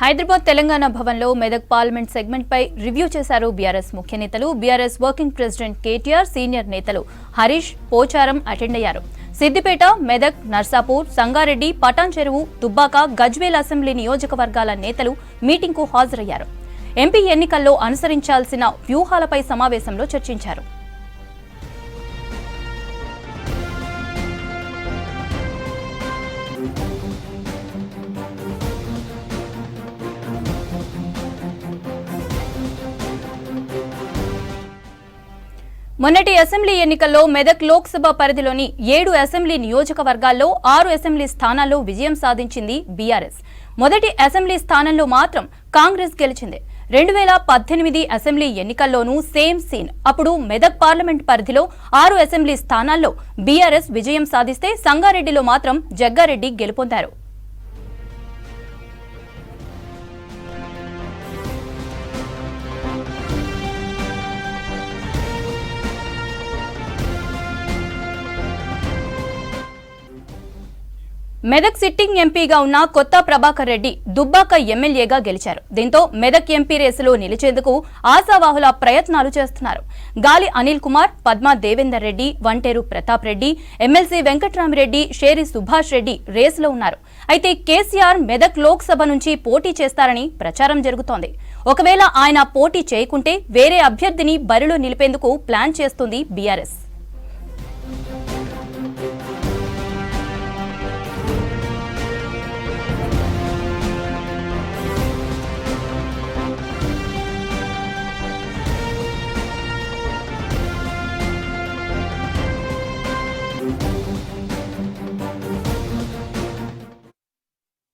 హైదరాబాద్ తెలంగాణ భవన్లో Medak parliament segment పై review చేశారు BRS ముఖ్య నేతలు. BRS working president KTR, senior నేతలు హరీష్, పోచారం అటెండ్ అయ్యారు. సిద్దిపేట, మెదక్, నర్సాపూర్, సంగారెడ్డి, పటాన్ చెరువు, దుబ్బాక, గజ్వేల్ అసెంబ్లీ నియోజకవర్గాల నేతలు మీటింగ్ కు హాజరయ్యారు. ఎంపీ ఎన్నికల్లో అనుసరించాల్సిన వ్యూహాలపై సమావేశంలో చర్చించారు. మొన్నటి అసెంబ్లీ ఎన్నికల్లో మెదక్ లోక్సభ పరిధిలోని 7 అసెంబ్లీ నియోజకవర్గాల్లో 6 అసెంబ్లీ స్థానాల్లో విజయం సాధించింది బీఆర్ఎస్. మొదటి అసెంబ్లీ స్థానంలో మాత్రం కాంగ్రెస్ గెలిచింది. 2018 అసెంబ్లీ ఎన్నికల్లోనూ సేమ్ సీన్. అప్పుడు మెదక్ పార్లమెంట్ పరిధిలో 6 అసెంబ్లీ స్థానాల్లో బీఆర్ఎస్ విజయం సాధిస్తే సంగారెడ్డిలో మాత్రం జగ్గారెడ్డి గెలుపొందారు. మెదక్ సిట్టింగ్ ఎంపీగా ఉన్న కొత్త ప్రభాకర్ రెడ్డి దుబ్బాక ఎమ్మెల్యేగా గెలిచారు. దీంతో మెదక్ ఎంపీ రేసులో నిలిచేందుకు ఆశావాహుల ప్రయత్నాలు చేస్తున్నారు. గాలి అనిల్ కుమార్, పద్మా దేవేందర్ రెడ్డి, వంటేరు ప్రతాప్ రెడ్డి, ఎమ్మెల్సీ వెంకట్రామిరెడ్డి, షేరి సుభాష్ రెడ్డి రేసులో ఉన్నారు. అయితే కేసీఆర్ మెదక్ లోక్సభ నుంచి పోటీ చేస్తారని ప్రచారం జరుగుతోంది. ఒకవేళ ఆయన పోటీ చేయకుంటే వేరే అభ్యర్థిని బరిలో నిలిపేందుకు ప్లాన్ చేస్తుంది బీఆర్ఎస్.